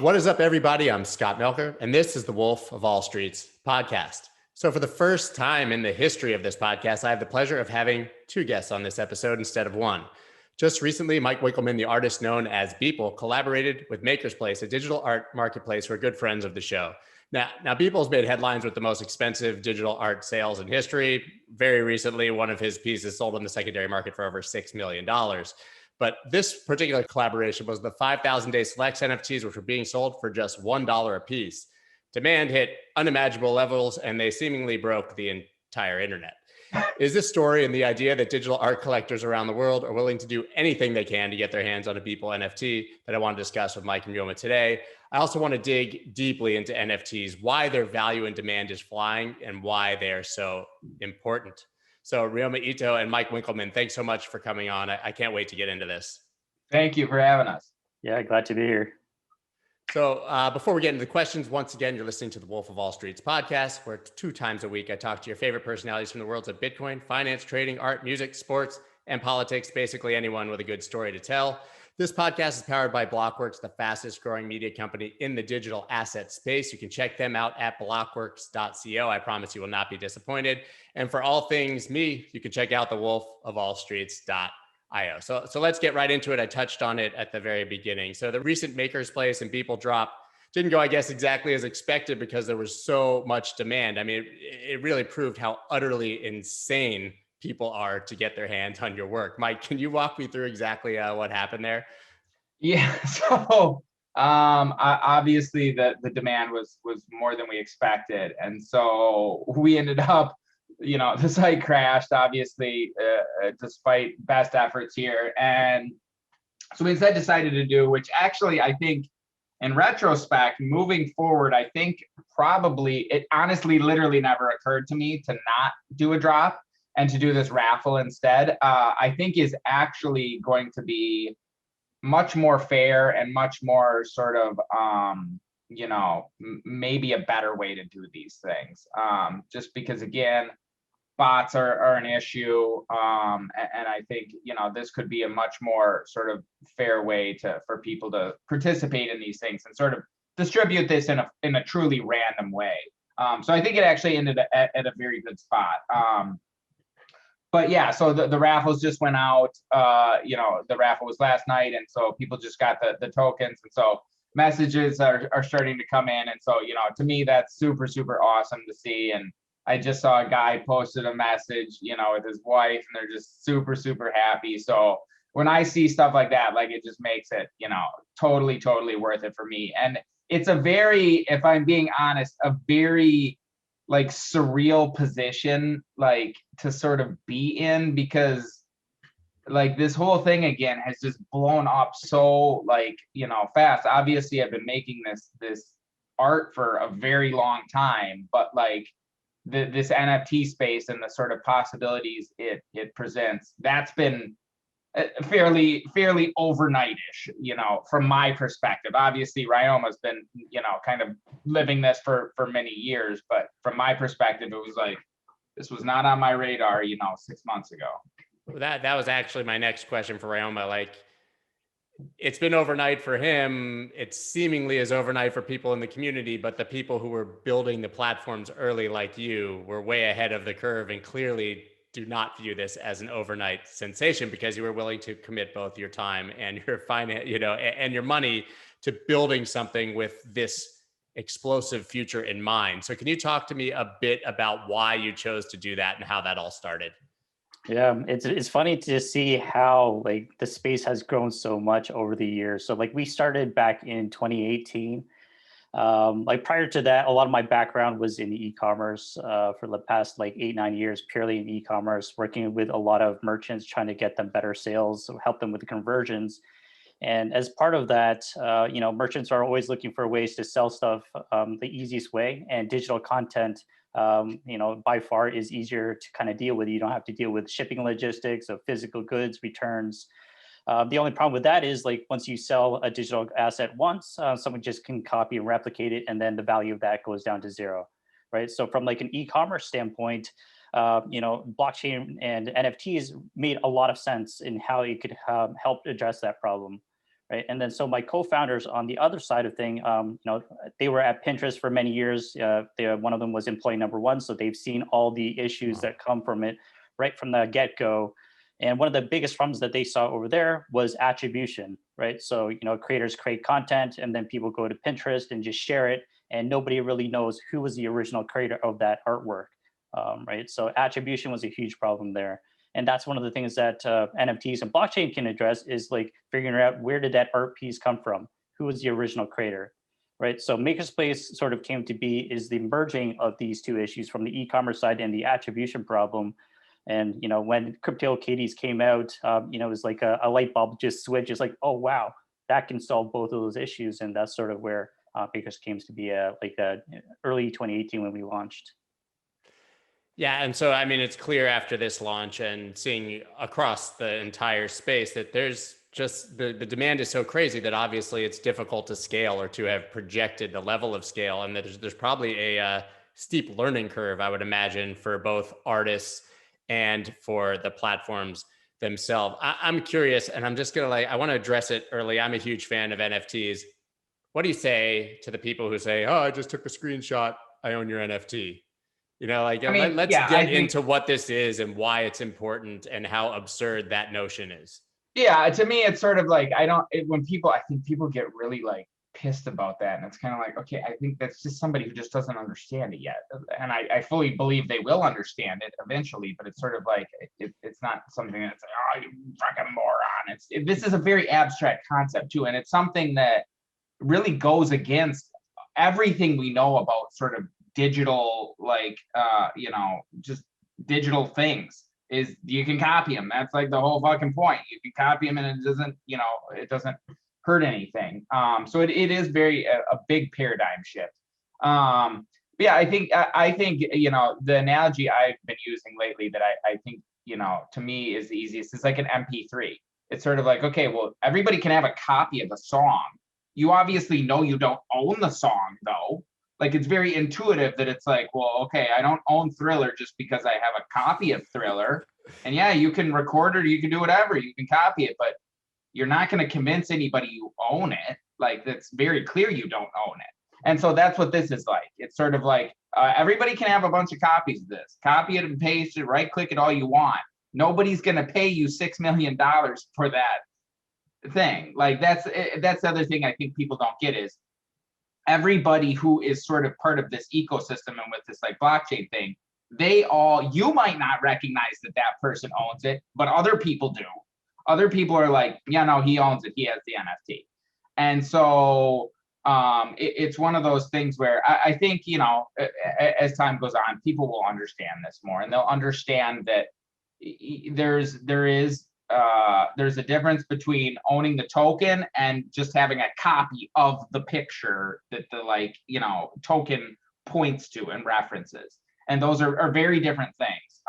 What is up, everybody? I'm Scott Melker, and this is the Wolf of All Streets podcast. So for the first time in the history of this podcast, I have the pleasure of having two guests on this episode instead of one. Just recently, Mike Winkelmann, the artist known as Beeple, collaborated with Maker's Place, a digital art marketplace who are good friends of the show. Now Beeple's made headlines with the most expensive digital art sales in history. Very recently, one of his pieces sold on the secondary market for over $6 million. But this particular collaboration was the 5,000-day Selects NFTs, which were being sold for just $1 a piece. Demand hit unimaginable levels, and they seemingly broke the entire internet. Is this story and the idea that digital art collectors around the world are willing to do anything they can to get their hands on a Beeple NFT that I want to discuss with Mike and Ryoma today? I also want to dig deeply into NFTs, why their value and demand is flying, and why they are so important. So Ryoma Ito and Mike Winkelmann, thanks so much for coming on. I can't wait to get into this. Thank you for having us. Yeah, glad to be here. So before we get into the questions, once again, you're listening to the Wolf of All Streets podcast, where 2 times a week I talk to your favorite personalities from the worlds of Bitcoin, finance, trading, art, music, sports, and politics, basically anyone with a good story to tell. This podcast is powered by Blockworks, the fastest growing media company in the digital asset space. You can check them out at blockworks.co. I promise you will not be disappointed. And for all things me, you can check out the wolfofallstreets.io. So let's get right into it. I touched on it at the very beginning. So the recent Maker's Place and Beeple drop didn't go, I guess, exactly as expected because there was so much demand. I mean, it really proved how utterly insane people are to get their hands on your work. Mike, can you walk me through exactly what happened there? Yeah, so obviously the demand was more than we expected. And so we ended up, the site crashed, obviously, despite best efforts here. And so we instead decided to do, which actually I think in retrospect, moving forward, I think probably it honestly literally never occurred to me to not do a drop and to do this raffle instead. I think is actually going to be much more fair and much more sort of, maybe a better way to do these things. Just because, again, bots are an issue. And I think, this could be a much more sort of fair way for people to participate in these things and sort of distribute this in a truly random way. So I think it actually ended at a very good spot. But yeah, so the raffles just went out. The raffle was last night, and so people just got the tokens, and so messages are starting to come in, and so to me that's super awesome to see. And I just saw a guy posted a message, with his wife, and they're just super happy. So when I see stuff like that, like it just makes it totally worth it for me. And it's a very, if I'm being honest, a very like surreal position like to sort of be in, because like this whole thing again has just blown up so fast. Obviously I've been making this art for a very long time, but like this NFT space and the sort of possibilities it presents, that's been fairly overnight-ish, from my perspective. Obviously Ryoma's been kind of living this for many years, but from my perspective it was like this was not on my radar 6 months ago. That was actually my next question for Ryoma. Like, it's been overnight for him. It seemingly is overnight for people in the community, but the people who were building the platforms early, like you, were way ahead of the curve and clearly do not view this as an overnight sensation because you were willing to commit both your time and your finance, and your money to building something with this explosive future in mind. So can you talk to me a bit about why you chose to do that and how that all started? Yeah, it's funny to see how like the space has grown so much over the years. So like we started back in 2018. Like prior to that, a lot of my background was in e-commerce for the past like 8-9 years, purely in e-commerce, working with a lot of merchants, trying to get them better sales, help them with the conversions. And as part of that, merchants are always looking for ways to sell stuff the easiest way, and digital content, by far is easier to kind of deal with. You don't have to deal with shipping logistics of physical goods, returns. The only problem with that is like once you sell a digital asset once, someone just can copy and replicate it, and then the value of that goes down to zero, right? So from like an e-commerce standpoint, blockchain and NFTs made a lot of sense in how it could help address that problem, right? And then so my co-founders on the other side of thing, they were at Pinterest for many years. One of them was employee number one, so they've seen all the issues that come from it right from the get-go. And one of the biggest problems that they saw over there was attribution, right? So, creators create content and then people go to Pinterest and just share it, and nobody really knows who was the original creator of that artwork, right? So attribution was a huge problem there. And that's one of the things that NFTs and blockchain can address, is like figuring out where did that art piece come from? Who was the original creator, right? So Makerspace sort of came to be is the merging of these two issues from the e-commerce side and the attribution problem. And, when Crypto Kitties came out, it was like a light bulb just switch. It's like, oh, wow, that can solve both of those issues. And that's sort of where Bakers came to be early 2018 when we launched. Yeah. And so, I mean, it's clear after this launch and seeing across the entire space that there's just the demand is so crazy that obviously it's difficult to scale or to have projected the level of scale. And that there's probably a steep learning curve, I would imagine, for both artists and for the platforms themselves. I'm curious, and I'm just going to I want to address it early. I'm a huge fan of NFTs. What do you say to the people who say, oh, I just took a screenshot, I own your NFT? Let's get into what this is and why it's important and how absurd that notion is. Yeah, to me, it's sort of like, I think people get really pissed about that. And it's kind of like, okay, I think that's just somebody who just doesn't understand it yet. And I fully believe they will understand it eventually, but it's sort of like, it's not something that's like, oh, you fucking moron. This is a very abstract concept too. And it's something that really goes against everything we know about sort of digital, just digital things. Is you can copy them. That's like the whole fucking point. You can copy them and it doesn't hurt anything. So it is very a big paradigm shift. Yeah, I think the analogy I've been using lately that I think to me is the easiest is like an MP3. It's sort of like, okay, well, everybody can have a copy of a song. You obviously know you don't own the song though. Like, it's very intuitive that it's like, well, okay, I don't own Thriller just because I have a copy of Thriller. And yeah, you can record it, or you can do whatever, you can copy it, but you're not going to convince anybody you own it. Like, that's very clear you don't own it. And so that's what this is like. It's sort of like, everybody can have a bunch of copies of this. Copy it and paste it, right click it all you want. Nobody's going to pay you $6 million for that thing. Like, that's the other thing I think people don't get is, everybody who is sort of part of this ecosystem and with this like blockchain thing, you might not recognize that person owns it, but other people do. Other people are like, yeah, no, he owns it. He has the NFT. And so it's one of those things where I think, as time goes on, people will understand this more, and they'll understand that there's a difference between owning the token and just having a copy of the picture that the token points to and references. And those are very different things.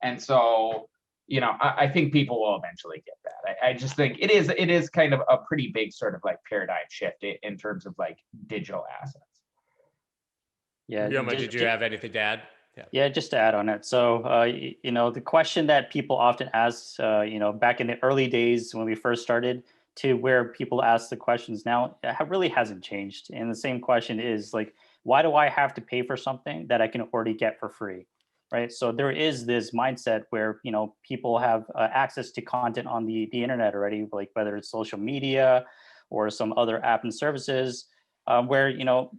And so, I think people will eventually get that. I just think it is kind of a pretty big sort of like paradigm shift in terms of like digital assets. Yeah. Ryoma, did you have anything to add? Yeah, just to add on it. So, the question that people often ask, back in the early days when we first started to where people ask the questions now, it really hasn't changed. And the same question is like, why do I have to pay for something that I can already get for free? Right. So there is this mindset where, people have access to content on the internet already, like whether it's social media or some other app and services. Where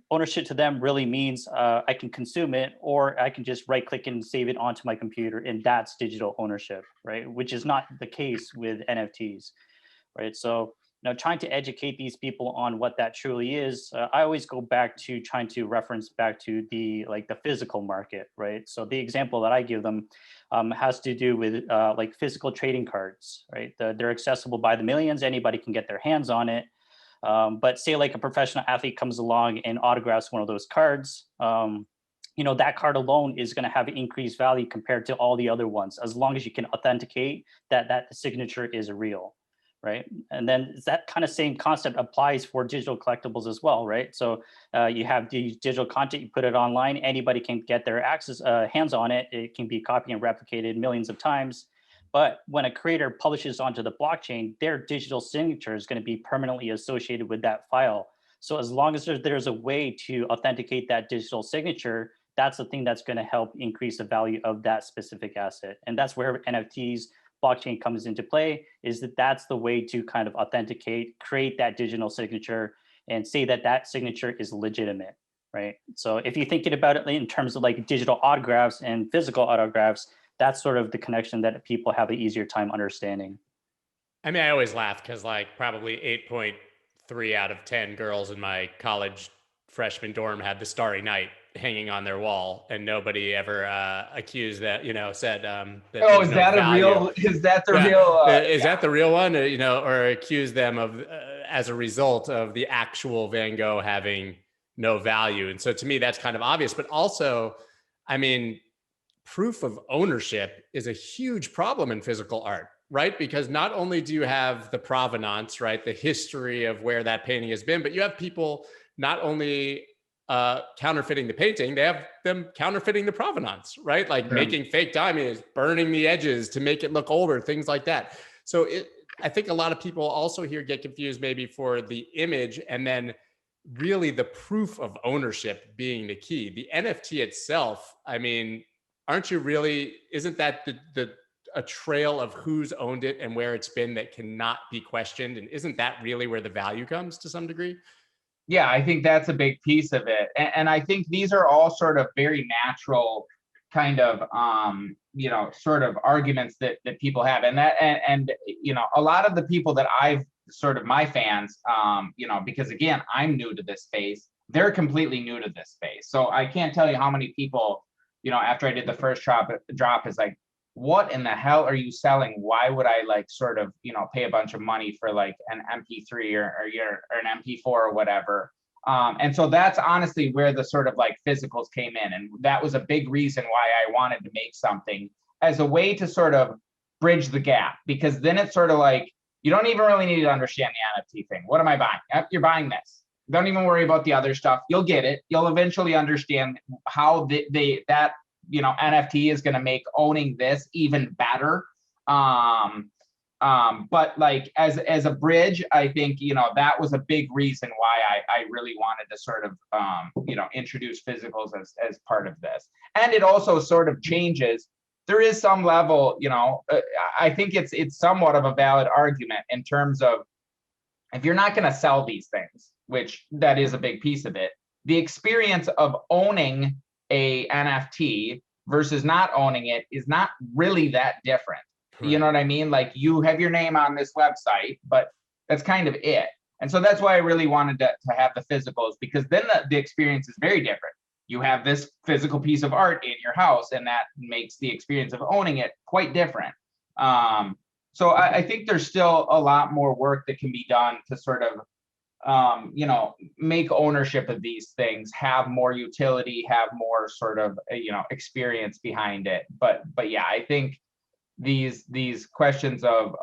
ownership to them really means I can consume it, or I can just right click and save it onto my computer, and that's digital ownership, right? Which is not the case with NFTs, right? So trying to educate these people on what that truly is, I always go back to trying to reference back to the physical market, right? So the example that I give them has to do with physical trading cards, right? They're accessible by the millions. Anybody can get their hands on it. But say like a professional athlete comes along and autographs one of those cards, that card alone is going to have increased value compared to all the other ones, as long as you can authenticate that signature is real, right? And then that kind of same concept applies for digital collectibles as well, right? So you have the digital content, you put it online, anybody can get their hands on it. It can be copied and replicated millions of times. But when a creator publishes onto the blockchain, their digital signature is going to be permanently associated with that file. So as long as there's a way to authenticate that digital signature, that's the thing that's going to help increase the value of that specific asset. And that's where NFTs, blockchain comes into play, is that that's the way to kind of authenticate, create that digital signature, and say that that signature is legitimate, right? So if you're thinking about it in terms of like digital autographs and physical autographs, that's sort of the connection that people have an easier time understanding. I mean, I always laugh because like probably 8.3 out of 10 girls in my college freshman dorm had the Starry Night hanging on their wall, and nobody ever accused that, said that. Oh, is is that a real? Is that the real? Is that the real one? Or accuse them of as a result of the actual Van Gogh having no value. And so to me, that's kind of obvious. But also, I mean, proof of ownership is a huge problem in physical art, right? Because not only do you have the provenance, right, the history of where that painting has been, but you have people not only counterfeiting the painting, they have them counterfeiting the provenance, right? Like making fake diamonds, burning the edges to make it look older, things like that. So I think a lot of people also here get confused maybe for the image and then really the proof of ownership being the key. The NFT itself, I mean, isn't that a trail of who's owned it and where it's been that cannot be questioned? And isn't that really where the value comes to some degree? Yeah, I think that's a big piece of it. And I think these are all sort of very natural kind of, sort of arguments that people have. And a lot of the people that I've sort of my fans, because again, I'm new to this space, they're completely new to this space. So I can't tell you how many people, after I did the first drop is like, what in the hell are you selling? Why would I like sort of, pay a bunch of money for like an MP3 or an MP4 or whatever? And so that's honestly where the sort of like physicals came in. And that was a big reason why I wanted to make something as a way to sort of bridge the gap, because then it's sort of like, you don't even really need to understand the NFT thing. What am I buying? You're buying this. Don't even worry about the other stuff. You'll get it. You'll eventually understand how that NFT is going to make owning this even better. But like as a bridge, I think, that was a big reason why I really wanted to sort of, introduce physicals as part of this. And it also sort of changes. There is some level, I think it's somewhat of a valid argument in terms of if you're not going to sell these things, which that is a big piece of it, the experience of owning a NFT versus not owning it is not really that different. Right. You know what I mean? Like you have your name on this website, but that's kind of it. And so that's why I really wanted to have the physicals, because then the experience is very different. You have this physical piece of art in your house, and that makes the experience of owning it quite different. So I think there's still a lot more work that can be done to sort of, make ownership of these things have more utility, have more sort of, experience behind it. But yeah, I think these questions of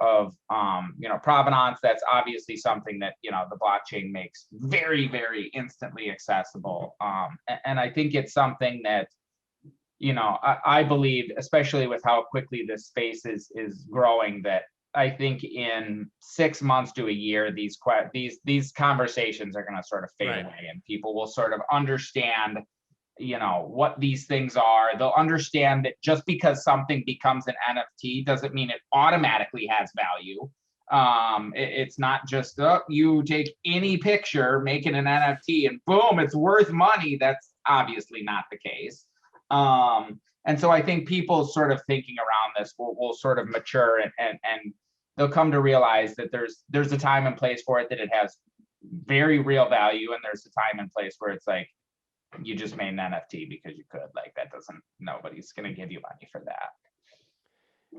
provenance, that's obviously something that, the blockchain makes very, very instantly accessible. And I think it's something that, I believe, especially with how quickly this space is growing, that I think in 6 months to a year, these conversations are going to sort of fade away, and people will sort of understand, what these things are. They'll understand that just because something becomes an NFT doesn't mean it automatically has value. It's not just you take any picture, make it an NFT, and boom, it's worth money. That's obviously not the case. And so I think people sort of thinking around this will sort of mature, and they'll come to realize that there's a time and place for it, that it has very real value, and there's a time and place where it's like, you just made an NFT because you could. Like, that nobody's going to give you money for that.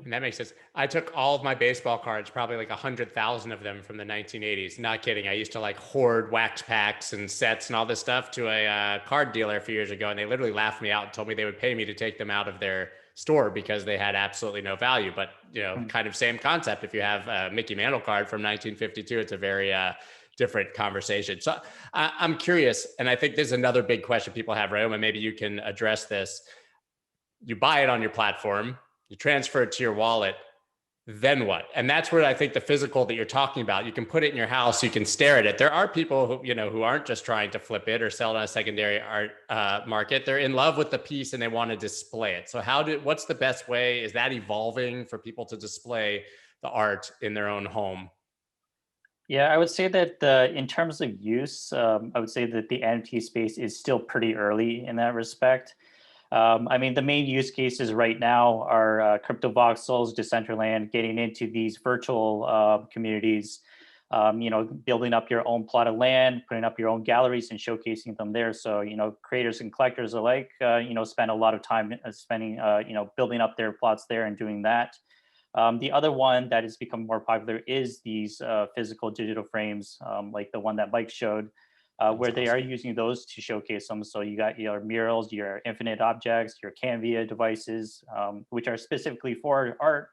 And that makes sense. I took all of my baseball cards, probably like 100,000 of them from the 1980s. Not kidding. I used to like hoard wax packs and sets and all this stuff to a card dealer a few years ago. And they literally laughed me out and told me they would pay me to take them out of their store because they had absolutely no value. But, kind of same concept. If you have a Mickey Mantle card from 1952, it's a very different conversation. So I'm curious, and I think there's another big question people have, Ryoma, maybe you can address this. You buy it on your platform, you transfer it to your wallet. then what? And that's where I think the physical that you're talking about, you can put it in your house, you can stare at it. There are people who, who aren't just trying to flip it or sell it on a secondary art market. They're in love with the piece and they want to display it. So what's the best way? Is that evolving for people to display the art in their own home? Yeah, I would say that in terms of use, I would say that the NFT space is still pretty early in that respect. I mean, the main use cases right now are crypto voxels, Decentraland, getting into these virtual communities, building up your own plot of land, putting up your own galleries and showcasing them there. So, creators and collectors alike, spend a lot of time building up their plots there and doing that. The other one that has become more popular is these physical digital frames, like the one that Mike showed, where they are using those to showcase them. So you got your murals, your infinite objects, your Canva devices, which are specifically for art.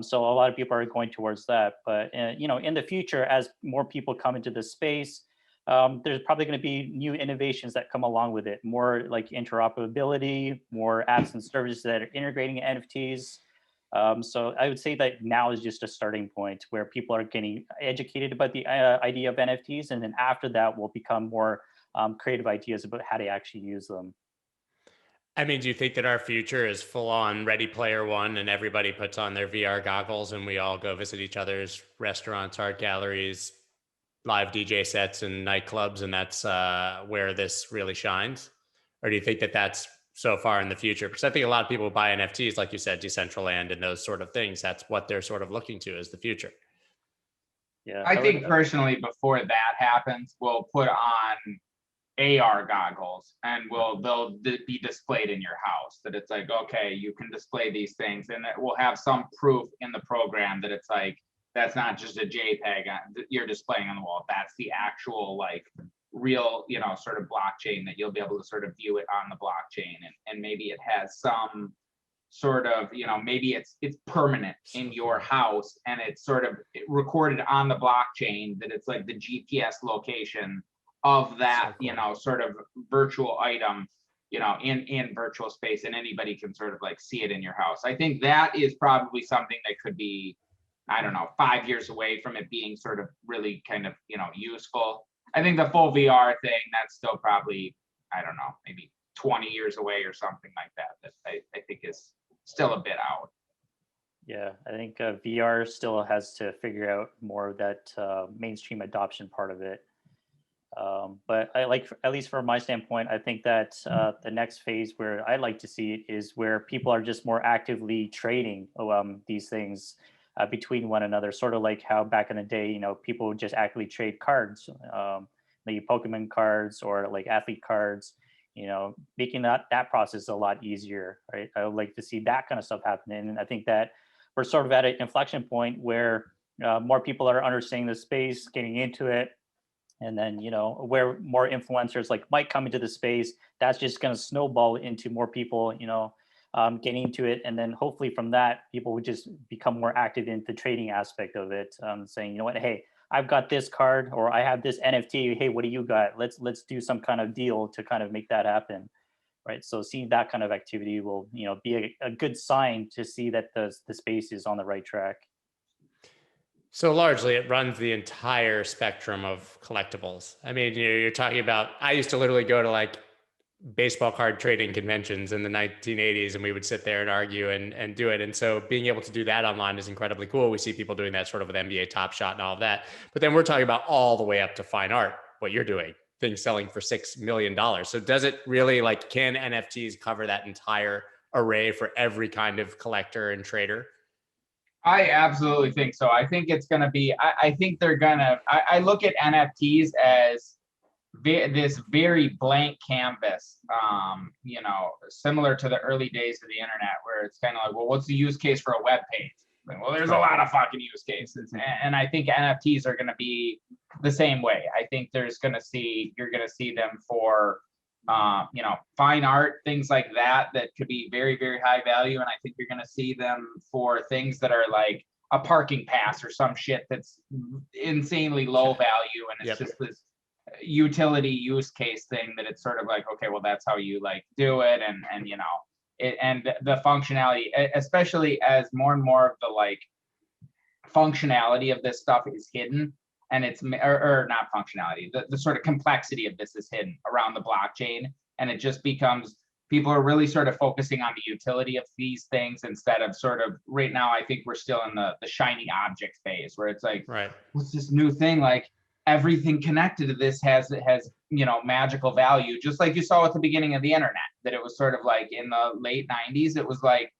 So a lot of people are going towards that. But in the future, as more people come into this space, there's probably going to be new innovations that come along with it. More like interoperability, more apps and services that are integrating NFTs. So I would say that now is just a starting point where people are getting educated about the idea of NFTs, and then after that will become more creative ideas about how to actually use them. I mean, do you think that our future is full on Ready Player One and everybody puts on their VR goggles and we all go visit each other's restaurants, art galleries, live DJ sets and nightclubs, and that's where this really shines? Or do you think that that's so far in the future? Because I think a lot of people buy NFTs, like you said, Decentraland and those sort of things. That's what they're sort of looking to as the future. Yeah, I think personally, before that happens, we'll put on AR goggles and they'll be displayed in your house. That it's like, okay, you can display these things, and it will have some proof in the program that it's like that's not just a JPEG you're displaying on the wall. That's the actual like real, sort of blockchain that you'll be able to sort of view it on the blockchain, and maybe it has some sort of, maybe it's permanent in your house and it's sort of recorded on the blockchain that it's like the GPS location of that, sort of virtual item, in virtual space, and anybody can sort of like see it in your house. I think that is probably something that could be, I don't know, 5 years away from it being sort of really kind of, useful. I think the full VR thing, that's still probably, I don't know, maybe 20 years away or something like that, that I think is still a bit out. Yeah, I think VR still has to figure out more of that mainstream adoption part of it. But I like, at least from my standpoint, I think that the next phase where I like to see it is where people are just more actively trading these things between one another, sort of like how back in the day, people would just actively trade cards, maybe Pokemon cards or like athlete cards, making that process a lot easier, right? I would like to see that kind of stuff happening. And I think that we're sort of at an inflection point where more people are understanding the space, getting into it. And then, where more influencers like Mike come into the space, that's just going to snowball into more people, getting into it. And then hopefully from that, people would just become more active in the trading aspect of it, saying, you know what, hey, I've got this card, or I have this NFT. Hey, what do you got? Let's do some kind of deal to kind of make that happen. Right. So seeing that kind of activity will, be a good sign to see that the space is on the right track. So largely it runs the entire spectrum of collectibles. I mean, you're talking about, I used to literally go to like baseball card trading conventions in the 1980s, and we would sit there and argue and do it. And so being able to do that online is incredibly cool. We see people doing that sort of with NBA Top Shot and all of that. But then we're talking about all the way up to fine art, what you're doing, things selling for $6 million. So does it really, like, can NFTs cover that entire array for every kind of collector and trader? I absolutely think so. I think it's going to be, I think they're going to, I look at NFTs as this very blank canvas, similar to the early days of the internet, where it's kind of like, well, what's the use case for a web page? Like, well, there's a lot of fucking use cases. And I think NFTs are going to be the same way. I think you're going to see them for, fine art, things like that could be very, very high value. And I think you're going to see them for things that are like a parking pass or some shit that's insanely low value. And it's just this utility use case thing that it's sort of like, okay, well, that's how you like do it. And the functionality, especially as more and more of the like functionality of this stuff is hidden, and it's or not functionality, the sort of complexity of this is hidden around the blockchain, and it just becomes, people are really sort of focusing on the utility of these things instead of sort of, right now I think we're still in the shiny object phase where it's like, Right. what's this new thing, like everything connected to this has magical value, just like you saw at the beginning of the internet, that it was sort of like in the late 90s, it was like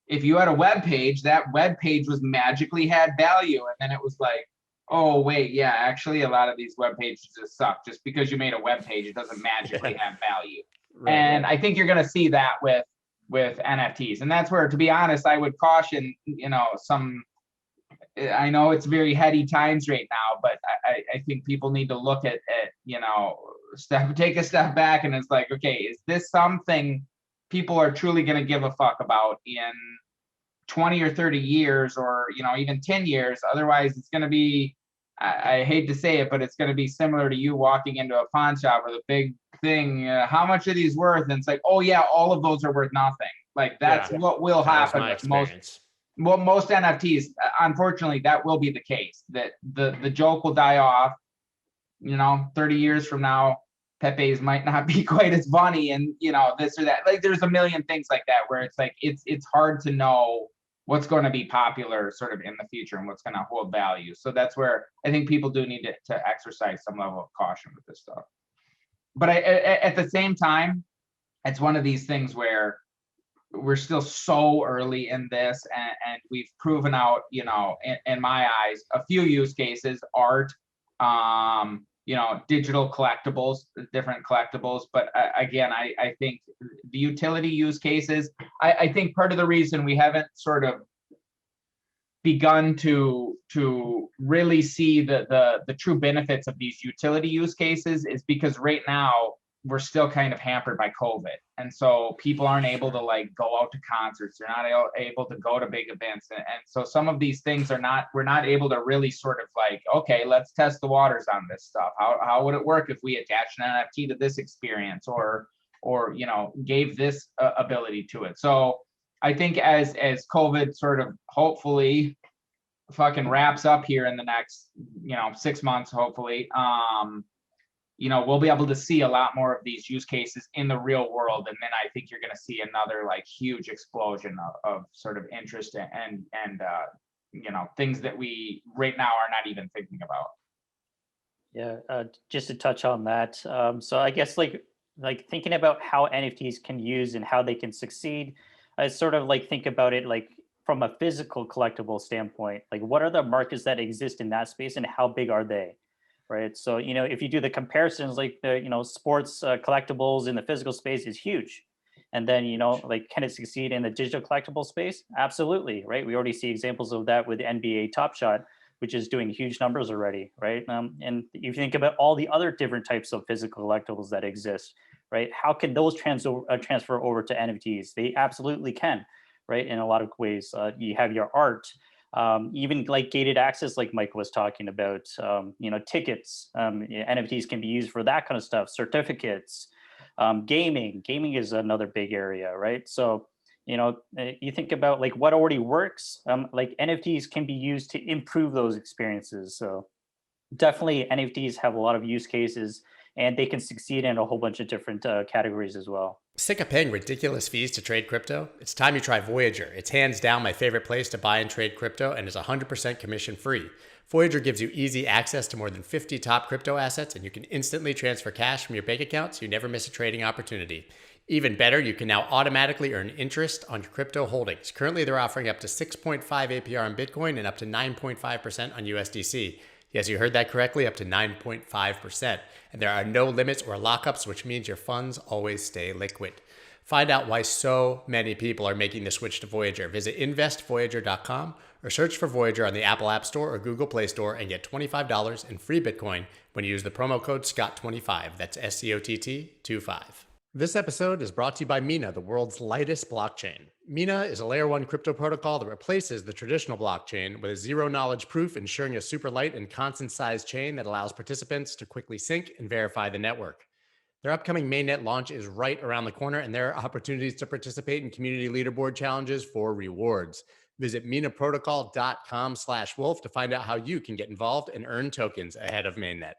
if you had a web page, that web page was magically had value, and then it was like, oh wait, yeah, actually a lot of these web pages just suck. Just because you made a web page, it doesn't magically have value. Right. And I think you're going to see that with NFTs, and that's where, to be honest, I would caution, I know it's very heady times right now, but I think people need to look at take a step back, and it's like, okay, is this something people are truly going to give a fuck about in 20 or 30 years, or even 10 years? Otherwise, it's going to be, I hate to say it, but it's going to be similar to you walking into a pawn shop where the big thing, how much are these worth? And it's like, oh yeah, all of those are worth nothing. Like that's what will happen with most NFTs. Unfortunately, that will be the case, that the joke will die off. 30 years from now, Pepe's might not be quite as funny, and this or that. Like there's a million things like that where it's like it's hard to know what's going to be popular sort of in the future and what's going to hold value. So that's where I think people do need to exercise some level of caution with this stuff. But at the same time, it's one of these things where we're still so early in this, and we've proven out, in my eyes, a few use cases: art, digital collectibles, different collectibles. But again, I think the utility use cases, I think part of the reason we haven't sort of begun to really see the true benefits of these utility use cases is because right now we're still kind of hampered by COVID. And so people aren't able to like go out to concerts. They're not able to go to big events. And so some of these things we're not able to really sort of like, okay, let's test the waters on this stuff. How would it work if we attach an NFT to this experience, or gave this ability to it? So I think as COVID sort of hopefully fucking wraps up here in the next 6 months, hopefully, we'll be able to see a lot more of these use cases in the real world, and then I think you're going to see another like huge explosion of sort of interest and things that we right now are not even thinking about. Yeah, just to touch on that. So I guess like thinking about how NFTs can use and how they can succeed, I sort of like think about it like from a physical collectible standpoint. Like, what are the markets that exist in that space, and how big are they? Right. So, if you do the comparisons, like the, sports collectibles in the physical space is huge. And then, like, can it succeed in the digital collectible space? Absolutely. Right. We already see examples of that with the NBA Top Shot, which is doing huge numbers already. Right. And if you think about all the other different types of physical collectibles that exist, right, how can those transfer over to NFTs? They absolutely can. Right. In a lot of ways, you have your art. Even like gated access, like Mike was talking about, tickets, NFTs can be used for that kind of stuff, certificates, gaming is another big area, right? So, you think about like what already works, like NFTs can be used to improve those experiences. So definitely NFTs have a lot of use cases, and they can succeed in a whole bunch of different categories as well. Sick of paying ridiculous fees to trade crypto? It's time you try Voyager. It's hands down my favorite place to buy and trade crypto, and is 100% commission free. Voyager gives you easy access to more than 50 top crypto assets, and you can instantly transfer cash from your bank account so you never miss a trading opportunity. Even better, you can now automatically earn interest on your crypto holdings. Currently, they're offering up to 6.5 APR on Bitcoin and up to 9.5% on USDC. Yes, you heard that correctly, up to 9.5%. And there are no limits or lockups, which means your funds always stay liquid. Find out why so many people are making the switch to Voyager. Visit investvoyager.com or search for Voyager on the Apple App Store or Google Play Store and get $25 in free Bitcoin when you use the promo code SCOTT25. That's SCOTT25. This episode is brought to you by Mina, the world's lightest blockchain. Mina is a layer 1 crypto protocol that replaces the traditional blockchain with a zero-knowledge proof, ensuring a super light and constant-sized chain that allows participants to quickly sync and verify the network. Their upcoming mainnet launch is right around the corner, and there are opportunities to participate in community leaderboard challenges for rewards. Visit minaprotocol.com/wolf to find out how you can get involved and earn tokens ahead of mainnet.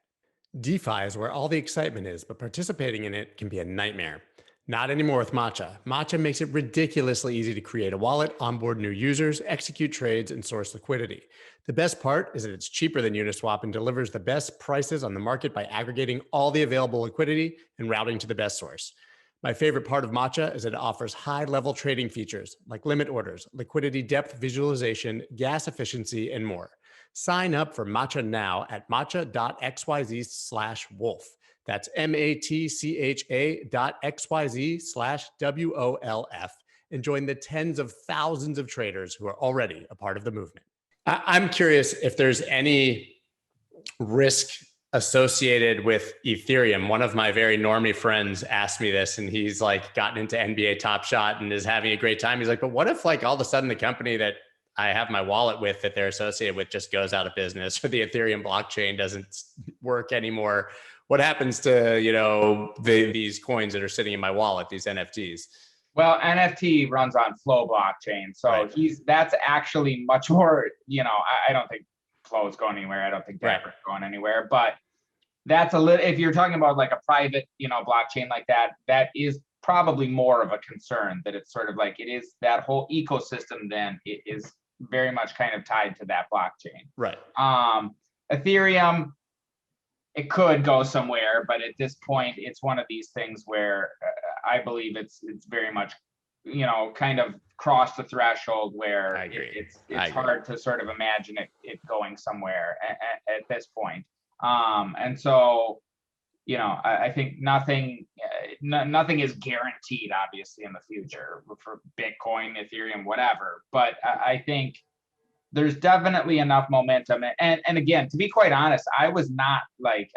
DeFi is where all the excitement is, but participating in it can be a nightmare. Not anymore with Matcha. Matcha makes it ridiculously easy to create a wallet, onboard new users, execute trades, and source liquidity. The best part is that it's cheaper than Uniswap and delivers the best prices on the market by aggregating all the available liquidity and routing to the best source. My favorite part of Matcha is that it offers high-level trading features like limit orders, liquidity depth visualization, gas efficiency, and more. Sign up for Matcha now at matcha.xyz/wolf. That's matcha.xyz/WOLF and join the tens of thousands of traders who are already a part of the movement. I'm curious if there's any risk associated with Ethereum. One of my very normie friends asked me this, and he's like gotten into NBA Top Shot and is having a great time. He's like, but what if like all of a sudden the company that I have my wallet with that they're associated with just goes out of business, or the Ethereum blockchain doesn't work anymore? What happens to, these coins that are sitting in my wallet, these NFTs? Well, NFT runs on Flow blockchain. So Right. That's actually much more, I don't think Flow is going anywhere. I don't think Right. Dapper is going anywhere, but that's if you're talking about like a private, blockchain like that, that is probably more of a concern, that it's sort of like it is that whole ecosystem then it is very much kind of tied to that blockchain. Right. Ethereum, it could go somewhere, but at this point, it's one of these things where I believe it's very much, kind of crossed the threshold where it's hard to sort of imagine it going somewhere at this point. And so, I think nothing is guaranteed, obviously, in the future for Bitcoin, Ethereum, whatever. But I think there's definitely enough momentum. And again, to be quite honest, I was not like,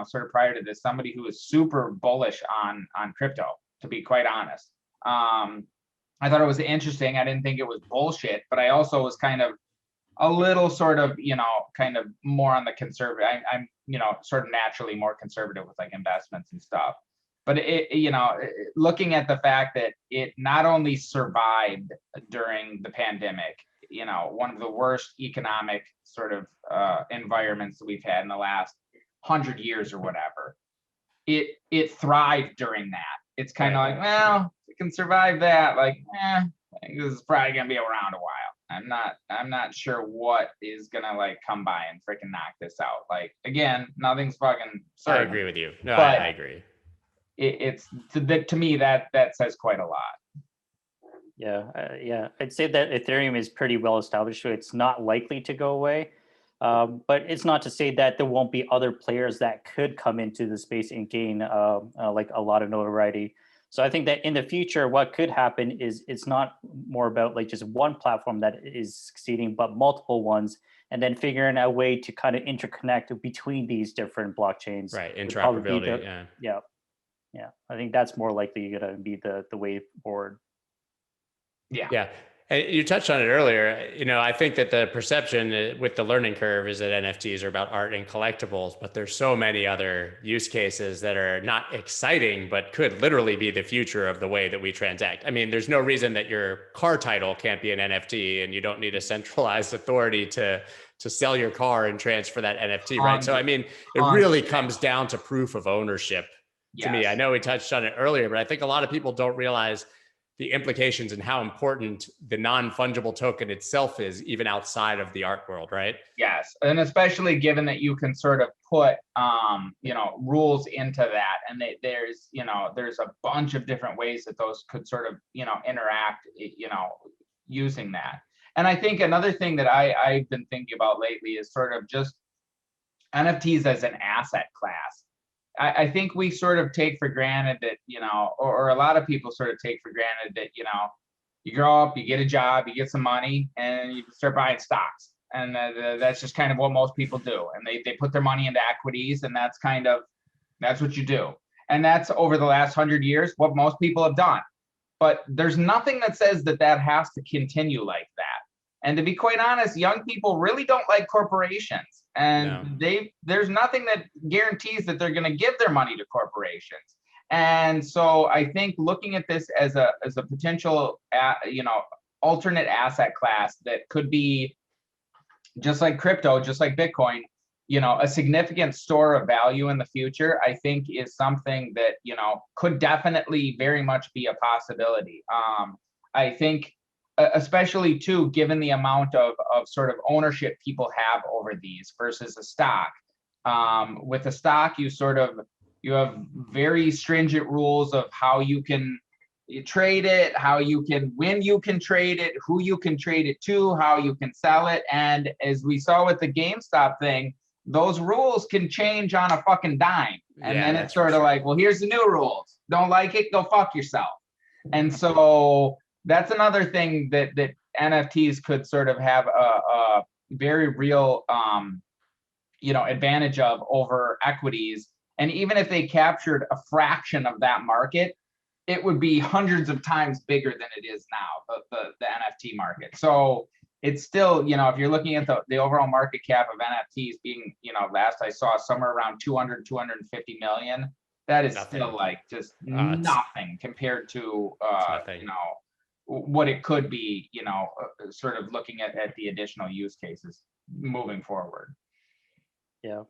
sort of prior to this, somebody who was super bullish on crypto, to be quite honest. I thought it was interesting. I didn't think it was bullshit, but I also was kind of a little sort of, kind of more on the conservative. I'm sort of naturally more conservative with like investments and stuff. But looking at the fact that it not only survived during the pandemic, one of the worst economic sort of environments that we've had in the last 100 years or whatever, it thrived during that. It's kind of like, well, it can survive that. Like, I think this is probably gonna be around a while. I'm not sure what is gonna like come by and freaking knock this out. Like, again, nothing's fucking certain. I agree with you. No, I agree. It's to me that says quite a lot. Yeah. I'd say that Ethereum is pretty well established, so it's not likely to go away. But it's not to say that there won't be other players that could come into the space and gain like a lot of notoriety. So I think that in the future, what could happen is it's not more about like just one platform that is succeeding, but multiple ones, and then figuring out a way to kind of interconnect between these different blockchains. Right, interoperability. Yeah. I think that's more likely going to be the way forward. Yeah. And you touched on it earlier. I think that the perception with the learning curve is that NFTs are about art and collectibles, but there's so many other use cases that are not exciting, but could literally be the future of the way that we transact. I mean, there's no reason that your car title can't be an NFT, and you don't need a centralized authority to sell your car and transfer that NFT, right? So, I mean, it really comes down to proof of ownership to me. I know we touched on it earlier, but I think a lot of people don't realize the implications and how important the non-fungible token itself is, even outside of the art world, right? Yes, and especially given that you can sort of put, rules into that, and there's a bunch of different ways that those could sort of, interact, using that. And I think another thing that I've been thinking about lately is sort of just NFTs as an asset class. I think we sort of take for granted that, or a lot of people sort of take for granted that, you grow up, you get a job, you get some money, and you start buying stocks. And that's just kind of what most people do. And they put their money into equities, and that's what you do. And that's over the last 100 years, what most people have done. But there's nothing that says that has to continue like that. And to be quite honest, young people really don't like corporations. And there's nothing that guarantees that they're going to give their money to corporations. And so I think looking at this as a potential, alternate asset class that could be just like crypto, just like Bitcoin, a significant store of value in the future, I think is something that, could definitely very much be a possibility. I think, especially too, given the amount of sort of ownership people have over these versus a stock. With a stock, you have very stringent rules of how you can trade it, when you can trade it, who you can trade it to, how you can sell it. And as we saw with the GameStop thing, those rules can change on a fucking dime. And then it's sort of like, well, here's the new rules. Don't like it, go fuck yourself. And so that's another thing that NFTs could sort of have a very real advantage of over equities. And even if they captured a fraction of that market, it would be hundreds of times bigger than it is now, the NFT market. So it's still, if you're looking at the overall market cap of NFTs being, last I saw somewhere around 250 million, that is nothing. Still like just nothing compared to, what it could be, sort of looking at the additional use cases moving forward. Yeah.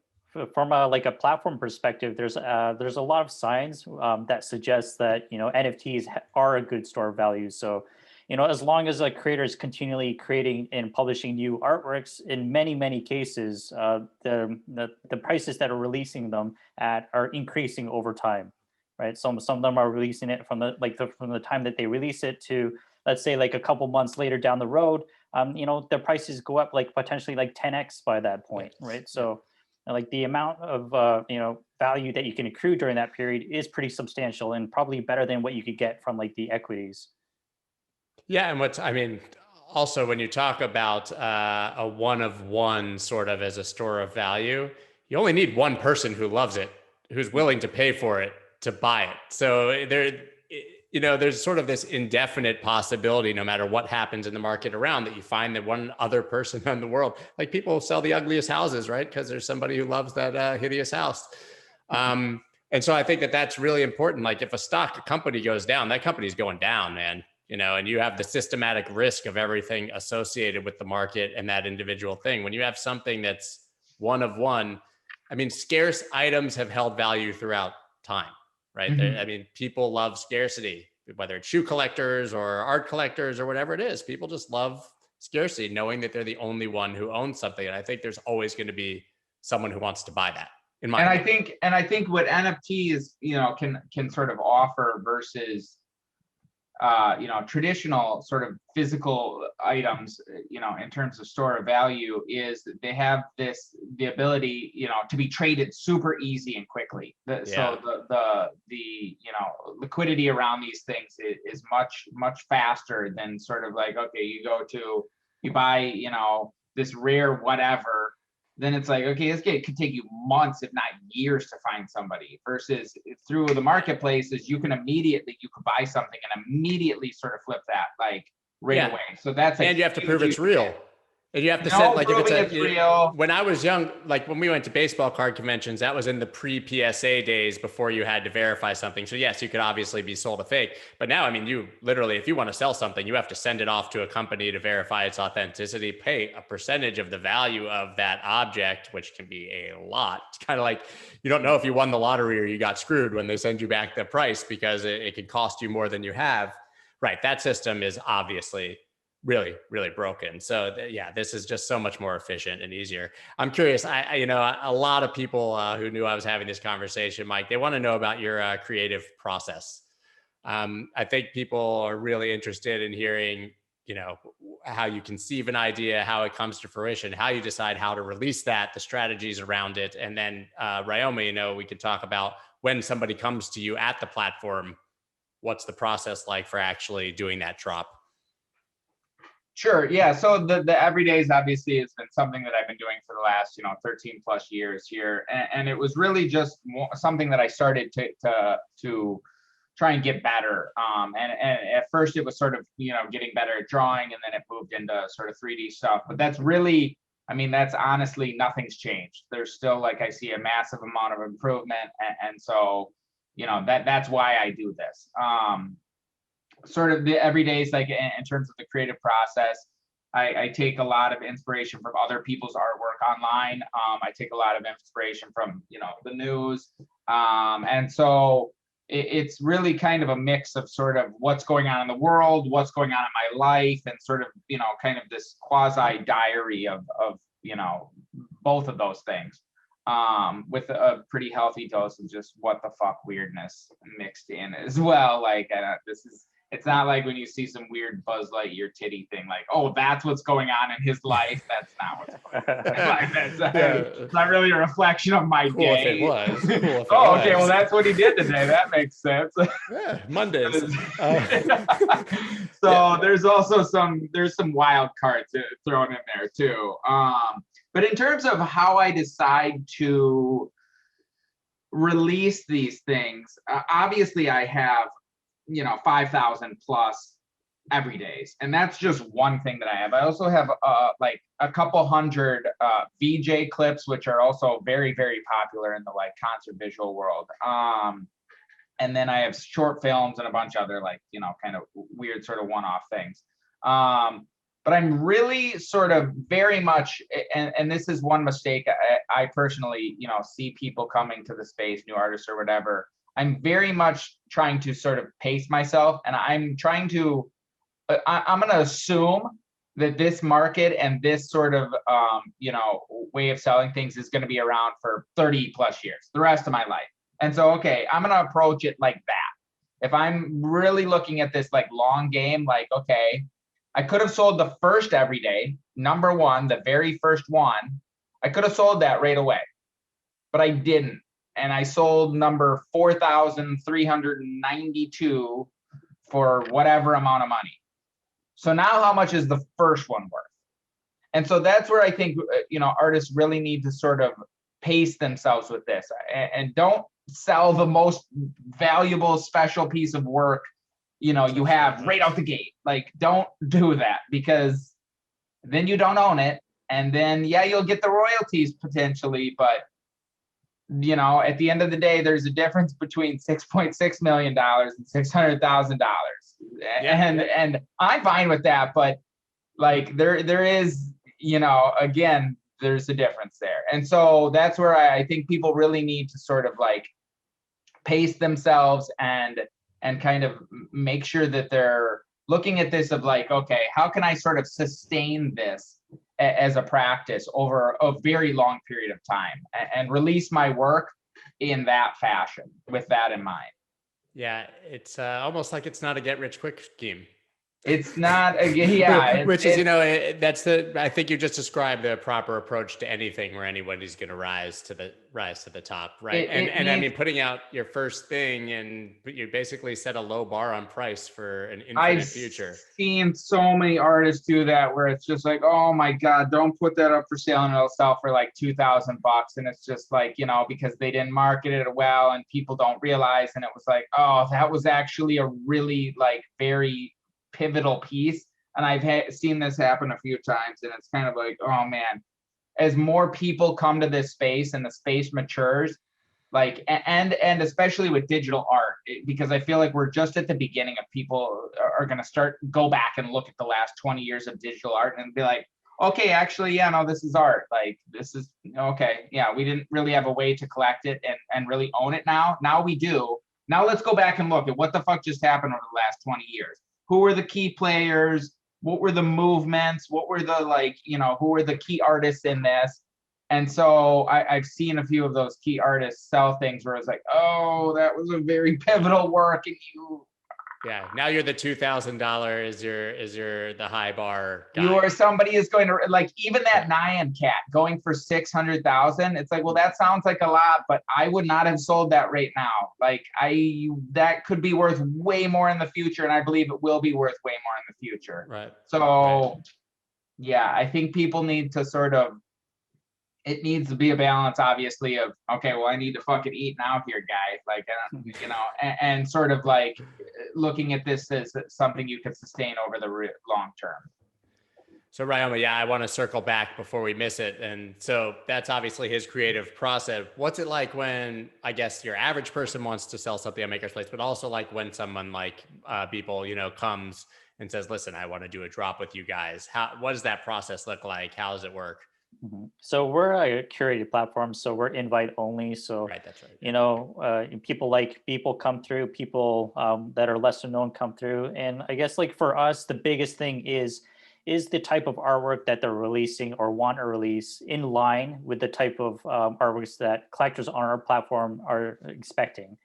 From a platform perspective, there's a lot of signs that suggest that NFTs are a good store of value. So as long as a creator is continually creating and publishing new artworks, in many cases, the prices that are releasing them at are increasing over time, right? Some of them are releasing it from the time that they release it to, let's say, like a couple months later down the road. The prices go up potentially 10x by that point, right? So the amount of value that you can accrue during that period is pretty substantial and probably better than what you could get from the equities. Yeah, and also when you talk about a one of one sort of as a store of value, you only need one person who loves it, who's willing to pay for it, to buy it. So there's sort of this indefinite possibility, no matter what happens in the market around, that you find that one other person in the world, like people sell the ugliest houses, right? Because there's somebody who loves that hideous house. And so I think that that's really important. Like if a company goes down, that company's going down, man. And you have the systematic risk of everything associated with the market and that individual thing. When you have something that's one of one, scarce items have held value throughout time, right? Mm-hmm. People love scarcity, whether it's shoe collectors or art collectors or whatever it is. People just love scarcity, knowing that they're the only one who owns something. And I think there's always going to be someone who wants to buy that. I think what NFTs, can sort of offer versus traditional sort of physical items, in terms of store of value, is that they have the ability, to be traded super easy and quickly. So the liquidity around these things is much faster than sort of like, okay, you buy, this rare whatever, then it's like, okay, it could take you months, if not years, to find somebody, versus through the marketplaces, you could buy something and immediately sort of flip that away. So that's and you have to prove it's real. And you have to set if it's real. When I was young, when we went to baseball card conventions, that was in the pre-PSA days before you had to verify something. So yes, you could obviously be sold a fake, but now, you literally, if you want to sell something, you have to send it off to a company to verify its authenticity, pay a percentage of the value of that object, which can be a lot. It's kind of like, you don't know if you won the lottery or you got screwed when they send you back the price, because it could cost you more than you have. Right. That system is obviously really, really broken. So this is just so much more efficient and easier. I'm curious, a lot of people who knew I was having this conversation, Mike, they want to know about your creative process. I think people are really interested in hearing, how you conceive an idea, how it comes to fruition, how you decide how to release that, the strategies around it. And then Ryoma, we could talk about when somebody comes to you at the platform, what's the process like for actually doing that drop? Sure. Yeah. So the everydays obviously has been something that I've been doing for the last 13 plus years here, and it was really just something that I started to try and get better. And at first it was sort of getting better at drawing, and then it moved into sort of 3D stuff. But that's really, that's honestly, nothing's changed. There's still I see a massive amount of improvement, and so that's why I do this. sort of the everydays, like in terms of the creative process. I take a lot of inspiration from other people's artwork online. I take a lot of inspiration from, the news. And so it's really kind of a mix of sort of what's going on in the world, what's going on in my life, and sort of, kind of this quasi diary of both of those things, with a pretty healthy dose of just what the fuck weirdness mixed in as well. Like, it's not like when you see some weird Buzz Lightyear titty thing, like, oh, that's what's going on in his life. That's not what's going on. Like, it's not really a reflection of my Cool day. if it was. Cool if it Oh, was. okay. Well, that's what he did today. That makes sense. Yeah, Mondays. So there's also some wild cards thrown in there too. But in terms of how I decide to release these things, obviously I have 5,000 plus every days, and that's just one thing that I have. I also have like a couple hundred VJ clips, which are also very, very popular in the like concert visual world. And then I have short films and a bunch of other like kind of weird sort of one-off things. But I'm really sort of very much, and this is one mistake I personally see people coming to the space, new artists or whatever. I'm very much trying to sort of pace myself, and I'm trying to, I'm going to assume that this market and this sort of, way of selling things is going to be around for 30 plus years, the rest of my life. And so, okay, I'm going to approach it like that. If I'm really looking at this like long game, like, okay, I could have sold the first everyday, number one, the very first one. I could have sold that right away, but I didn't. And I sold number 4,392 for whatever amount of money. So now how much is the first one worth? And so that's where I think, artists really need to sort of pace themselves with this, and don't sell the most valuable special piece of work, you have right out the gate. Like, don't do that, because then you don't own it. And then, yeah, you'll get the royalties potentially, but at the end of the day, there's a difference between $6.6 million and $600,000. And I'm fine with that, but like there is, again, there's a difference there. And so that's where I think people really need to sort of like pace themselves and kind of make sure that they're looking at this of like, okay, how can I sort of sustain this as a practice over a very long period of time, and release my work in that fashion with that in mind. Yeah, it's almost like it's not a get rich quick scheme. It's not, yeah. Which is, that's I think you just described the proper approach to anything where anybody's going to rise to the top, right? I mean, putting out your first thing, and you basically set a low bar on price for an infinite future. I've seen so many artists do that, where it's just like, oh my God, don't put that up for sale, and it'll sell for like $2,000, and it's just like, because they didn't market it well and people don't realize, and it was like, oh, that was actually a really like very pivotal piece. And I've seen this happen a few times, and it's kind of like, oh man, as more people come to this space and the space matures, like, and especially with digital art, because I feel like we're just at the beginning of people are going to go back and look at the last 20 years of digital art and be like, okay, actually, yeah, no, this is art. Like, this is okay. Yeah, we didn't really have a way to collect it and really own it. Now we do. Now let's go back and look at what the fuck just happened over the last 20 years. Who were the key players? What were the movements? What were the, like, who were the key artists in this? And so I've seen a few of those key artists sell things where it's like, oh, that was a very pivotal work. And yeah, now you're the $2,000 is the high bar guy. You or somebody is going to, like, even that Nyan cat going for 600,000. It's like, well, that sounds like a lot, but I would not have sold that right now. Like, that could be worth way more in the future, and I believe it will be worth way more in the future. Right. So, yeah, I think people need to sort of, it needs to be a balance, obviously, of, okay, well, I need to fucking eat now here, guy. Like, and sort of like looking at this as something you could sustain over the long term. So Ryoma, yeah, I want to circle back before we miss it. And so that's obviously his creative process. What's it like when, I guess, your average person wants to sell something on Maker's Place, but also like when someone like Beeple, comes and says, listen, I want to do a drop with you guys. What does that process look like? How does it work? So we're a curated platform, so we're invite only. So Right, that's right. people like people come through, people that are lesser known come through, and I guess like for us, the biggest thing is the type of artwork that they're releasing or want to release in line with the type of artworks that collectors on our platform are expecting,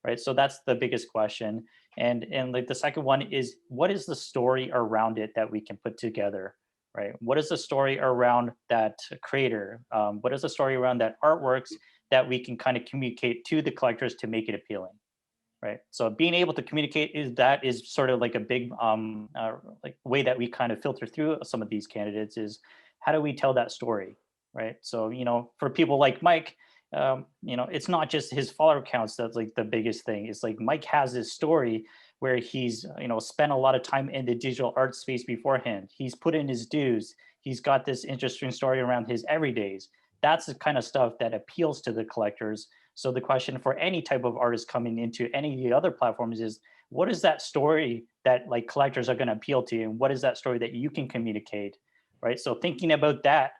right? So that's the biggest question, and like the second one is what is the story around it that we can put together, right? What is the story around that creator? What is the story around that artworks that we can kind of communicate to the collectors to make it appealing, right? So being able to communicate is sort of like a big like way that we kind of filter through some of these candidates is how do we tell that story, right? So for people like Mike, it's not just his follower counts that's like the biggest thing. It's like Mike has this story where he's spent a lot of time in the digital art space beforehand. He's put in his dues. He's got this interesting story around his everydays. That's the kind of stuff that appeals to the collectors. So the question for any type of artist coming into any of the other platforms is, what is that story that like collectors are going to appeal to, and what is that story that you can communicate, right? So thinking about that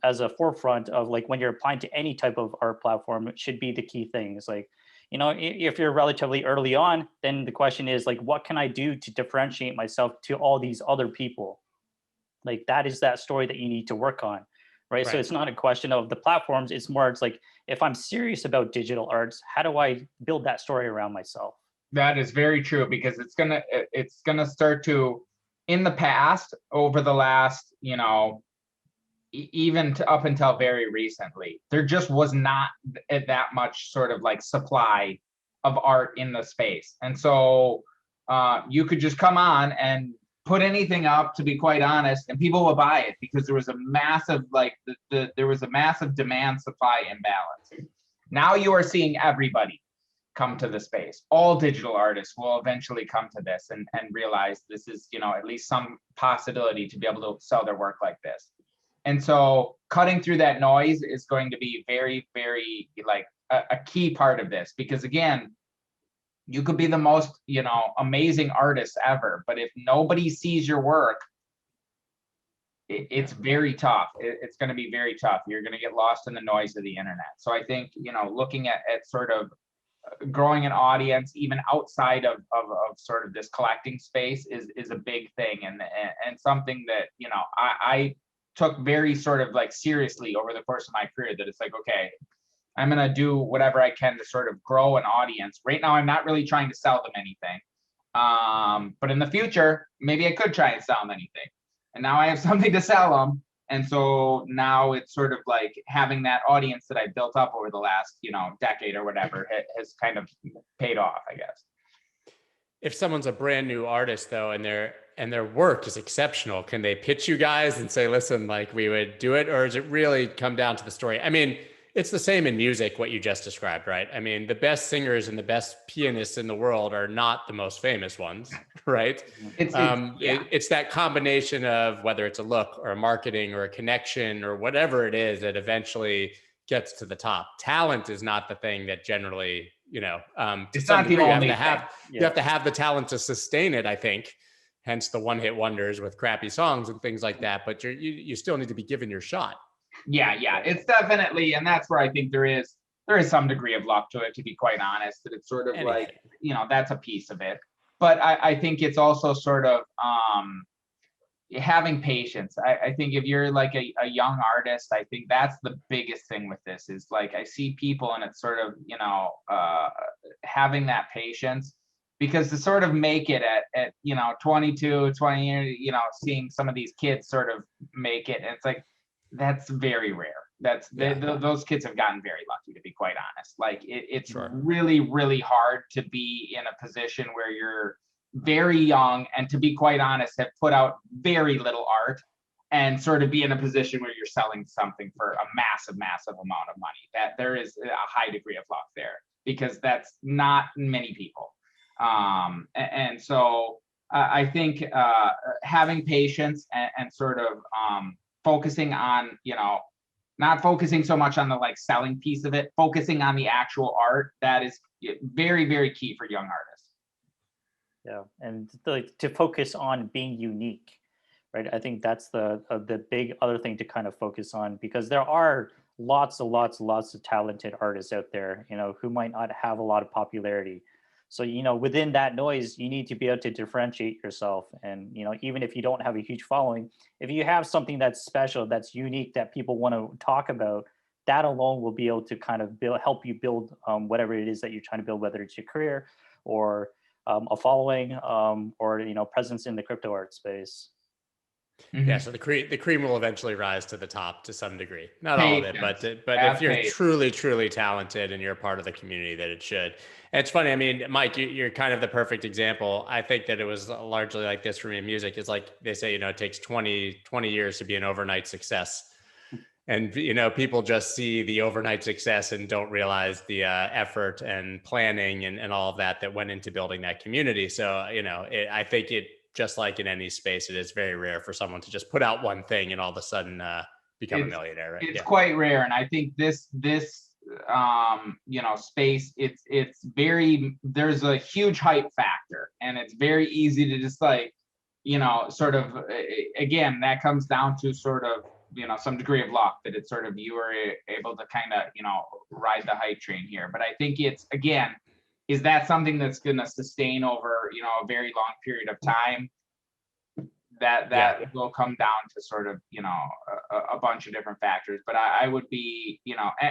as a forefront of like when you're applying to any type of art platform, it should be the key thing. It's like, if you're relatively early on, then the question is like, what can I do to differentiate myself to all these other people? Like that is that story that you need to work on, right? So it's not a question of the platforms. It's like, if I'm serious about digital arts, how do I build that story around myself? That is very true, because it's gonna start to, in the past, over the last, even up until very recently, there just was not that much sort of like supply of art in the space. And so you could just come on and put anything up, to be quite honest, and people will buy it because there was a massive, like there was a massive demand supply imbalance. Now you are seeing everybody come to the space. All digital artists will eventually come to this and realize this is, at least some possibility to be able to sell their work like this. And so cutting through that noise is going to be very, very like a key part of this, because again, you could be the most, amazing artist ever, but if nobody sees your work, it's very tough. It's going to be very tough. You're going to get lost in the noise of the internet. So I think, looking at sort of growing an audience even outside of sort of this collecting space is a big thing, and something that I took very sort of like seriously over the course of my career, that it's like, okay, I'm going to do whatever I can to sort of grow an audience. Right now, I'm not really trying to sell them anything. But in the future, maybe I could try and sell them anything. And now I have something to sell them. And so now it's sort of like having that audience that I built up over the last, decade or whatever has kind of paid off, I guess. If someone's a brand new artist though, and their work is exceptional, can they pitch you guys and say, listen, like we would do it? Or does it really come down to the story? I mean, it's the same in music, what you just described, right? I mean, the best singers and the best pianists in the world are not the most famous ones, right? It's that combination of whether it's a look or a marketing or a connection or whatever it is that eventually gets to the top. Talent is not the thing that generally, it's not the only thing. You have to have the talent to sustain it, I think. Hence the one-hit wonders with crappy songs and things like that. But you still need to be given your shot. Yeah, it's definitely, and that's where I think there is some degree of luck to it, to be quite honest, that it's sort of like, that's a piece of it. But I think it's also sort of having patience. I think if you're like a young artist, I think that's the biggest thing with this is like, I see people and it's sort of, having that patience, because to sort of make it at 22, 20 years, seeing some of these kids sort of make it, and it's like, that's very rare. Those kids have gotten very lucky, to be quite honest. Like it's really, really hard to be in a position where you're very young and, to be quite honest, have put out very little art and sort of be in a position where you're selling something for a massive, massive amount of money. That there is a high degree of luck there, because that's not many people. And so I think having patience and sort of focusing on, not focusing so much on the like selling piece of it, focusing on the actual art, that is very, very key for young artists. Yeah, and to focus on being unique, right? I think that's the big other thing to kind of focus on, because there are lots of talented artists out there, who might not have a lot of popularity. So, within that noise, you need to be able to differentiate yourself. And, even if you don't have a huge following, if you have something that's special, that's unique, that people want to talk about, that alone will be able to kind of help you build whatever it is that you're trying to build, whether it's your career or a following or, presence in the crypto art space. Mm-hmm. Yeah, so the cream will eventually rise to the top to some degree. Not all of it, but if you're truly talented and you're a part of the community, that it should. And it's funny. I mean, Mike, you're kind of the perfect example. I think that it was largely like this for me in music. It's like they say, it takes 20 years to be an overnight success. And, people just see the overnight success and don't realize the effort and planning and all of that went into building that community. So, I think just like in any space, it is very rare for someone to just put out one thing and all of a sudden become a millionaire, right? It's quite rare. And I think this space, there's a huge hype factor, and it's very easy to just like, sort of, again, that comes down to sort of, some degree of luck, that it's sort of, you were able to kind of, ride the hype train here. But I think it's, again, is that something that's going to sustain over, a very long period of time? That will come down to sort of, a bunch of different factors. But I would be,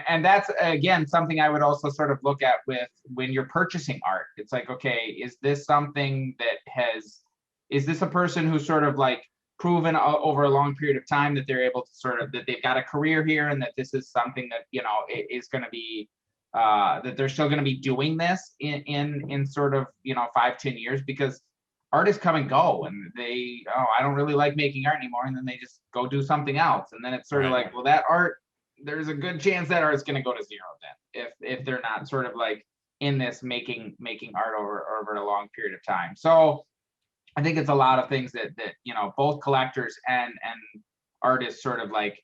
and that's, again, something I would also sort of look at with when you're purchasing art. It's like, okay, is this something is this a person who's sort of like proven over a long period of time that they're able to sort of, that they've got a career here, and that this is something that, is going to be, that they're still going to be doing this in sort of, 5-10 years, because artists come and go, and I don't really like making art anymore, and then they just go do something else, and then it's sort of like, well, that art, there's a good chance that art's going to go to zero then, if they're not sort of like in this making art over a long period of time. So I think it's a lot of things that both collectors and artists sort of like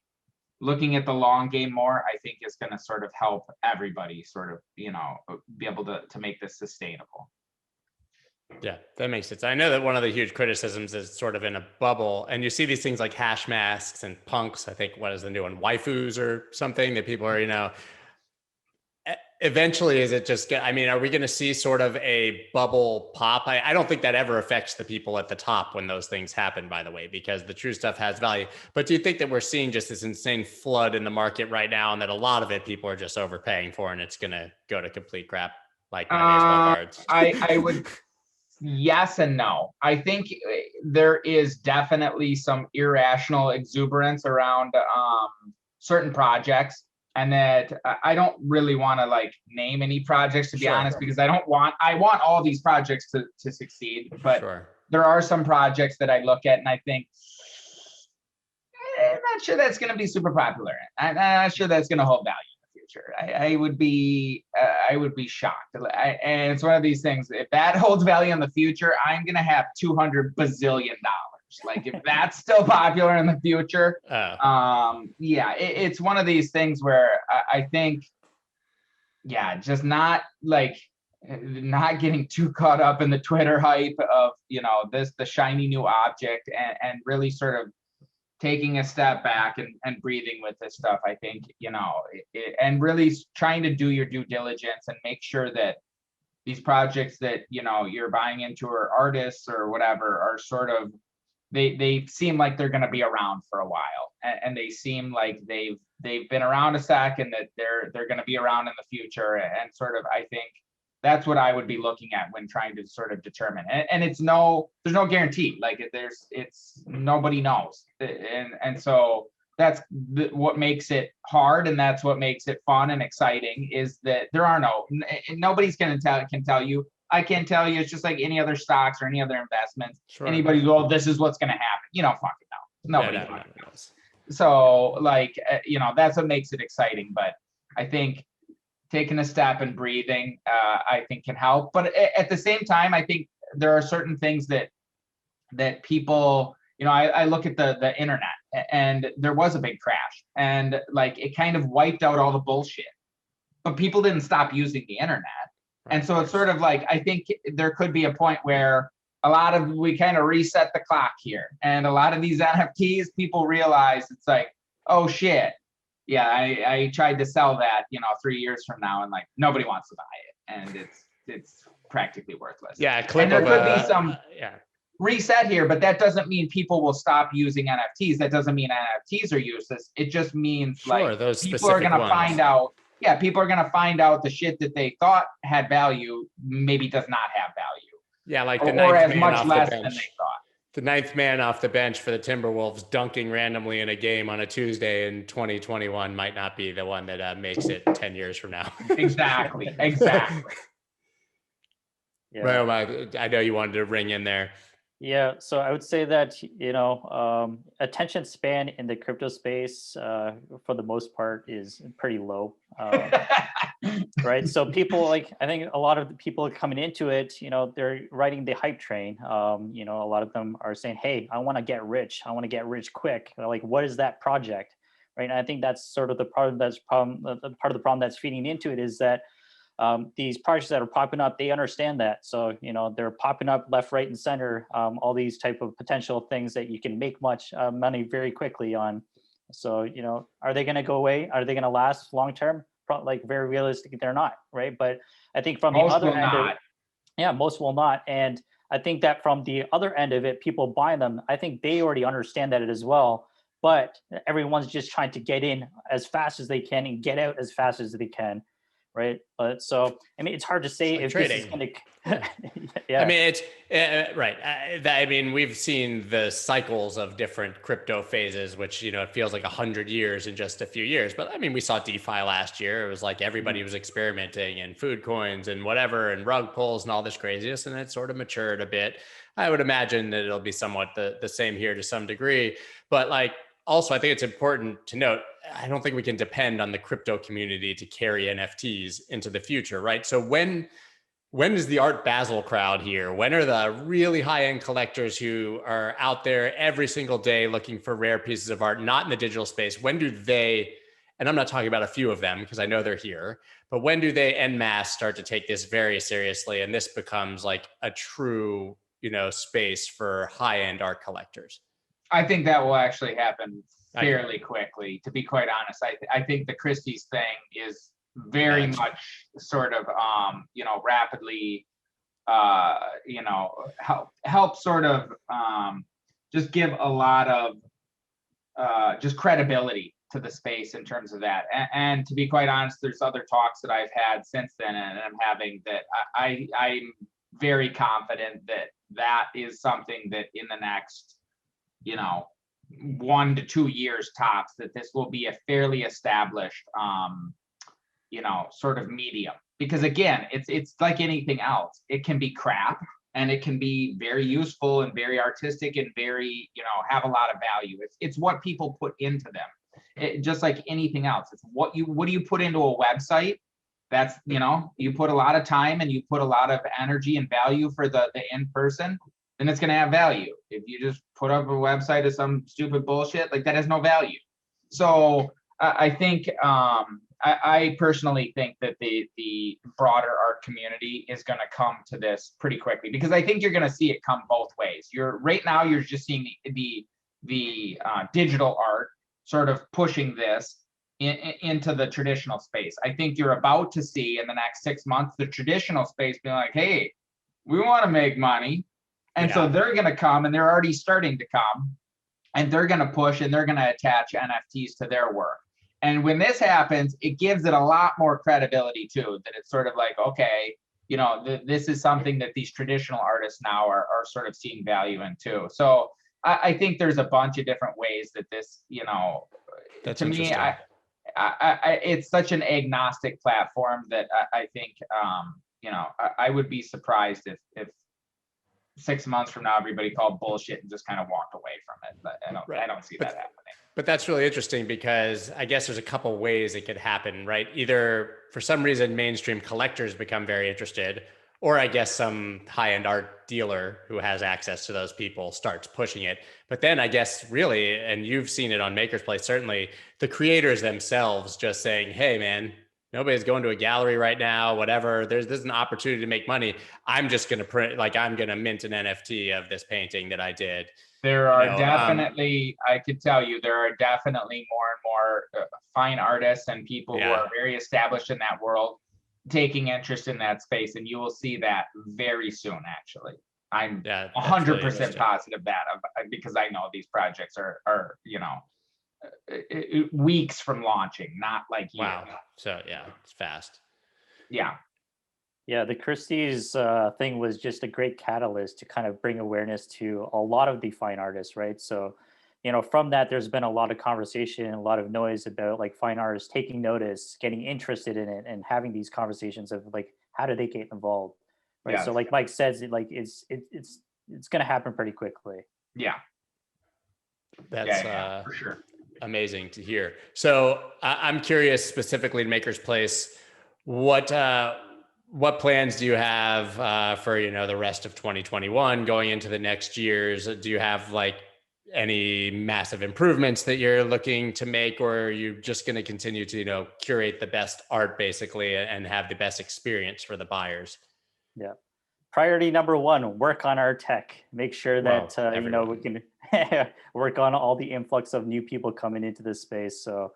looking at the long game more, I think is going to sort of help everybody sort of, be able to make this sustainable. Yeah, that makes sense. I know that one of the huge criticisms is sort of in a bubble, and you see these things like hash masks and punks. I think, what is the new one? Waifus or something that people are, eventually, is it just, are we going to see sort of a bubble pop? I don't think that ever affects the people at the top when those things happen, by the way, because the true stuff has value. But do you think that we're seeing just this insane flood in the market right now, and that a lot of it people are just overpaying for, and it's going to go to complete crap, like my baseball cards? I would, yes and no. I think there is definitely some irrational exuberance around certain projects. And that I don't really want to like name any projects, to be honest, because I want all these projects to succeed. But there are some projects that I look at and I think, I'm not sure that's going to be super popular. I'm not sure that's going to hold value in the future. I would be shocked. And it's one of these things. If that holds value in the future, I'm going to have $200 bazillion. Like, if that's still popular in the future, it's one of these things where I think, just not getting too caught up in the Twitter hype of, the shiny new object, and really sort of taking a step back and breathing with this stuff. I think, and really trying to do your due diligence and make sure that these projects that, you're buying into, or artists or whatever, are sort of, they seem like they're going to be around for a while, and they seem like they've been around a sec, and that they're going to be around in the future. And sort of, I think that's what I would be looking at when trying to sort of determine. And there's no guarantee. Like, it's nobody knows, and so that's what makes it hard, and that's what makes it fun and exciting, is that there are nobody's can tell you. I can't tell you. It's just like any other stocks or any other investments. Sure. Anybody go, this is what's going to happen. Fucking no. Nobody fucking knows. So, like, that's what makes it exciting. But I think taking a step and breathing, I think, can help. But at the same time, I think there are certain things that that people, I look at the internet, and there was a big crash, and like it kind of wiped out all the bullshit, but people didn't stop using the internet. And so it's sort of like, I think there could be a point where we kind of reset the clock here. And a lot of these NFTs, people realize it's like, oh shit. Yeah, I tried to sell that, 3 years from now, and like nobody wants to buy it. And it's practically worthless. Yeah, a clip and there of could be some reset here, but that doesn't mean people will stop using NFTs. That doesn't mean NFTs are useless. It just means those people are gonna find out. Yeah, people are gonna find out the shit that they thought had value maybe does not have value. Yeah, like the or ninth as man much off less the than bench. they thought. The ninth man off the bench for the Timberwolves dunking randomly in a game on a Tuesday in 2021 might not be the one that makes it 10 years from now. Exactly. Yeah. Well, I know you wanted to ring in there. Yeah, so I would say that, attention span in the crypto space, for the most part, is pretty low. Right. So people, I think a lot of the people coming into it, they're riding the hype train. A lot of them are saying, hey, I want to get rich. I want to get rich quick. Like, what is that project? Right. And I think that's sort of the part of the problem that's feeding into it is that these projects that are popping up, they understand that. So, they're popping up left, right, and center, all these type of potential things that you can make much money very quickly on. So, are they going to go away? Are they going to last long term? Very realistic, they're not, right? But I think from the other end, most will not. And I think that from the other end of it, people buy them. I think they already understand that as well. But everyone's just trying to get in as fast as they can and get out as fast as they can. Right. But so, I mean, it's hard to say if trading. This is going to, yeah. I mean, it's right. I mean, we've seen the cycles of different crypto phases, which, it feels like 100 years in just a few years. But I mean, we saw DeFi last year. It was like everybody was experimenting and food coins and whatever, and rug pulls and all this craziness. And it sort of matured a bit. I would imagine that it'll be somewhat the same here to some degree. But also, I think it's important to note, I don't think we can depend on the crypto community to carry NFTs into the future, right? So when is the Art Basel crowd here? When are the really high-end collectors who are out there every single day looking for rare pieces of art, not in the digital space? When do they, and I'm not talking about a few of them because I know they're here, but when do they en masse start to take this very seriously and this becomes like a true, space for high-end art collectors? I think that will actually happen fairly quickly, to be quite honest. I think the Christie's thing is very much sort of, rapidly, help sort of just give a lot of just credibility to the space in terms of that. And to be quite honest, there's other talks that I've had since then and I'm having that I'm very confident that is something that in the next 1 to 2 years tops, that this will be a fairly established, sort of medium. Because again, it's like anything else. It can be crap and it can be very useful and very artistic and very, have a lot of value. It's what people put into them. Just like anything else. It's what do you put into a website? That's, you put a lot of time and you put a lot of energy and value for the end person, then it's going to have value. If you just put up a website of some stupid bullshit, that has no value. So I think, I personally think that the broader art community is going to come to this pretty quickly, because I think you're going to see it come both ways. Right now you're just seeing the digital art sort of pushing this into the traditional space. I think you're about to see in the next 6 months the traditional space being like, hey, we want to make money. And so they're going to come, and they're already starting to come, and they're going to push and they're going to attach NFTs to their work. And when this happens, it gives it a lot more credibility too, that it's sort of like, okay, this is something that these traditional artists now are sort of seeing value in too. So I think there's a bunch of different ways that this, That's to me, it's such an agnostic platform that I think, I would be surprised if 6 months from now everybody called bullshit and just kind of walked away from it. But I don't see that happening. But that's really interesting, because I guess there's a couple ways it could happen, right? Either for some reason mainstream collectors become very interested, or I guess some high-end art dealer who has access to those people starts pushing it. But then I guess really, and you've seen it on Maker's Place, certainly the creators themselves just saying, hey man, nobody's going to a gallery right now, whatever. There's an opportunity to make money. I'm just going to print, like I'm going to mint an NFT of this painting that I did. There are definitely, I could tell you, there are definitely more and more fine artists and people who are very established in that world taking interest in that space, and you will see that very soon. Actually, I'm 100% positive that because I know these projects are weeks from launching, not like years. Wow. So yeah, it's fast. Yeah. Yeah, the Christie's thing was just a great catalyst to kind of bring awareness to a lot of the fine artists, right? So, from that, there's been a lot of conversation, a lot of noise about like fine artists taking notice, getting interested in it, and having these conversations of like, how do they get involved, right? Yeah. So, like Mike says, it's going to happen pretty quickly. Yeah, that's for sure. Amazing to hear. So, I'm curious specifically to Maker's Place, what plans do you have for the rest of 2021 going into the next years? Do you have like any massive improvements that you're looking to make, or are you just going to continue to curate the best art basically and have the best experience for the buyers? Yeah, priority number one: work on our tech. Make sure that we can work on all the influx of new people coming into this space. So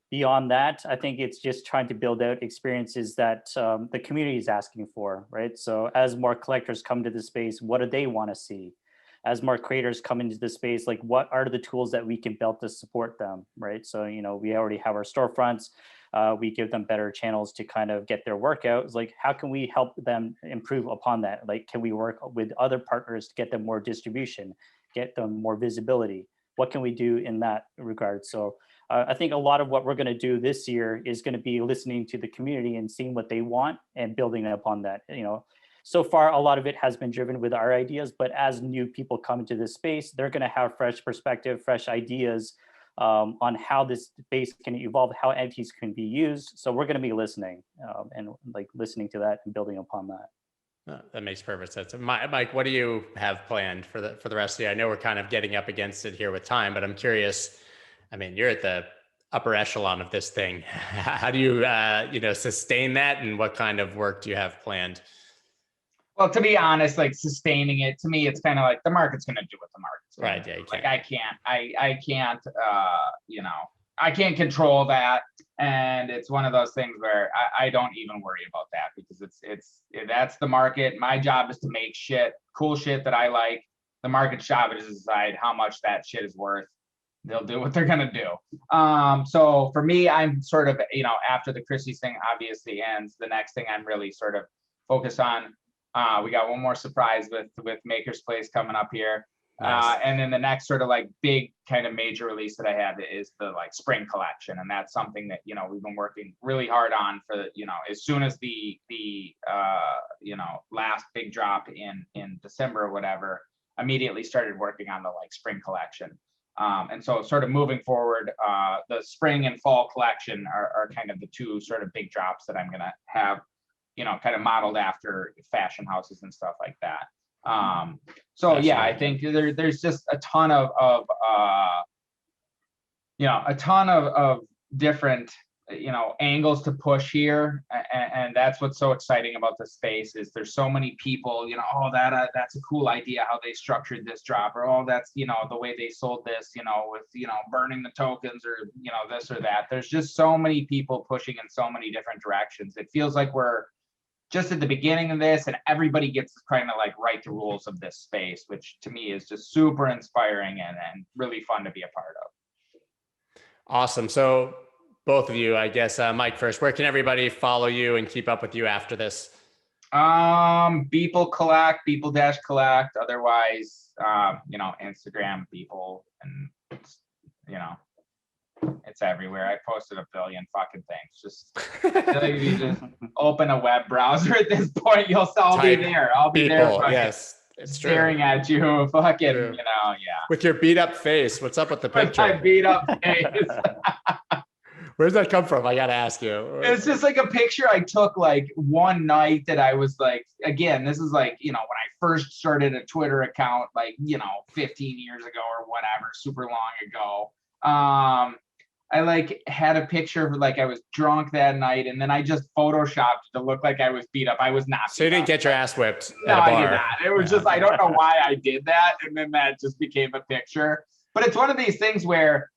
beyond that, I think it's just trying to build out experiences that the community is asking for, right? So as more collectors come to the space, what do they want to see? As more creators come into the space, like what are the tools that we can build to support them, right? So, we already have our storefronts. We give them better channels to kind of get their work out. It's like, how can we help them improve upon that? Like, can we work with other partners to get them more distribution, get them more visibility? What can we do in that regard? So I think a lot of what we're going to do this year is going to be listening to the community and seeing what they want and building upon that. So far, a lot of it has been driven with our ideas, but as new people come into this space, they're going to have fresh perspective, fresh ideas on how this space can evolve, how NFTs can be used. So we're going to be listening and like listening to that and building upon that. That makes perfect sense. Mike, what do you have planned for the rest of the year? I know we're kind of getting up against it here with time, but I'm curious. I mean, you're at the upper echelon of this thing. How do you, sustain that, and what kind of work do you have planned? Well, to be honest, like sustaining it, to me, it's kind of like the market's going to do what the market's going to do. Yeah, you can't. Like I can't control that. And it's one of those things where I don't even worry about that, because that's the market. My job is to make cool shit that I like. The market's job is to decide how much that shit is worth. They'll do what they're going to do. So for me, I'm sort of, after the Christie's thing obviously ends, the next thing I'm really sort of focused on, we got one more surprise with Maker's Place coming up here. Nice. And then the next sort of like big kind of major release that I have is the like spring collection. And that's something that, we've been working really hard on for, as soon as the last big drop in December or whatever, immediately started working on the like spring collection. And so sort of moving forward, the spring and fall collection are kind of the two sort of big drops that I'm going to have, kind of modeled after fashion houses and stuff like that. So yeah, I think there's just a ton of different, angles to push here. And that's what's so exciting about the space is there's so many people, that's a cool idea how they structured this drop, or, that's, the way they sold this, with, burning the tokens or, this or that. There's just so many people pushing in so many different directions. It feels like we're just at the beginning of this, and everybody gets to kind of like write the rules of this space, which to me is just super inspiring and really fun to be a part of. Awesome. So both of you, I guess, Mike first, where can everybody follow you and keep up with you after this? Beeple collect, Beeple-collect. Otherwise, Instagram, Beeple, and it's everywhere. I posted a billion fucking things. Just you just open a web browser at this point. I'll be there. I'll be there. Yes, it's staring true. At you, fucking, True. Yeah. With your beat up face. What's up with the picture? With my beat up face. Where's that come from? I got to ask you. It's just like a picture I took like one night that I was like, again, this is like, when I first started a Twitter account, like, 15 years ago or whatever, super long ago. I like had a picture of like I was drunk that night, and then I just photoshopped to look like I was beat up. I was not. So you didn't get your ass whipped No, at a bar. I did not. It was just, I don't know why I did that. And then that just became a picture. But it's one of these things where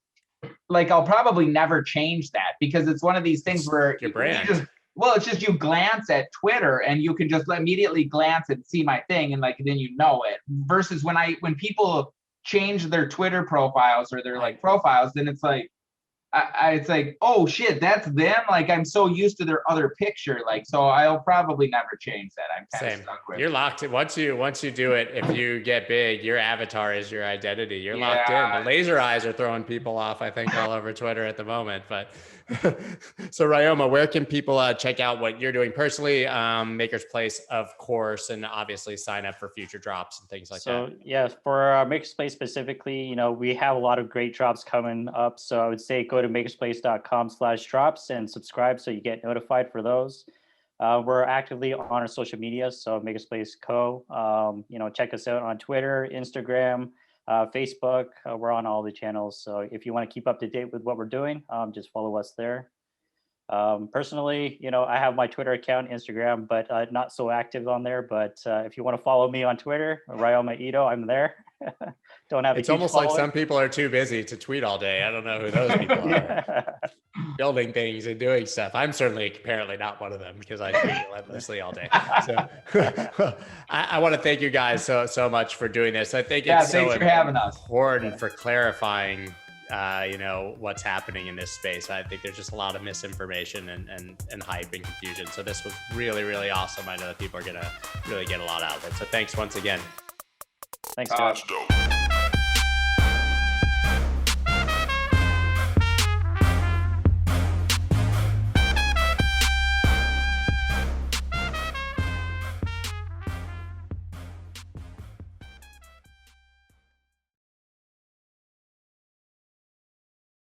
like, I'll probably never change that, because it's one of these things where your brand. It's just you glance at Twitter and you can just immediately glance and see my thing. And like, then it versus when people change their Twitter profiles or their like profiles, then it's like, it's like, oh shit, that's them. Like, I'm so used to their other picture. Like, so I'll probably never change that. I'm kind of stuck with it. You're locked in. Once you do it, if you get big, your avatar is your identity. You're locked in. The laser eyes are throwing people off, I think, all over Twitter at the moment. But so Ryoma, where can people check out what you're doing personally? Maker's Place, of course, and obviously sign up for future drops and things like that. So yeah, for Maker's Place specifically, we have a lot of great drops coming up. So I would say go to makersplace.com/drops and subscribe so you get notified for those. We're actively on our social media, so Maker's Place Co. Check us out on Twitter, Instagram, Facebook. We're on all the channels. So if you want to keep up to date with what we're doing, just follow us there. Personally, I have my Twitter account, Instagram, but not so active on there. But if you want to follow me on Twitter, Ryoma Ito, I'm there. Don't have. It's almost like some people are too busy to tweet all day. I don't know who those people are. Building things and doing stuff. I'm certainly apparently not one of them, because I tweet relentlessly all day. So I want to thank you guys so much for doing this. I think it's so thanks for having us. important for clarifying what's happening in this space. I think there's just a lot of misinformation and hype and confusion. So this was really, really awesome. I know that people are going to really get a lot out of it. So thanks once again. Thanks, Josh.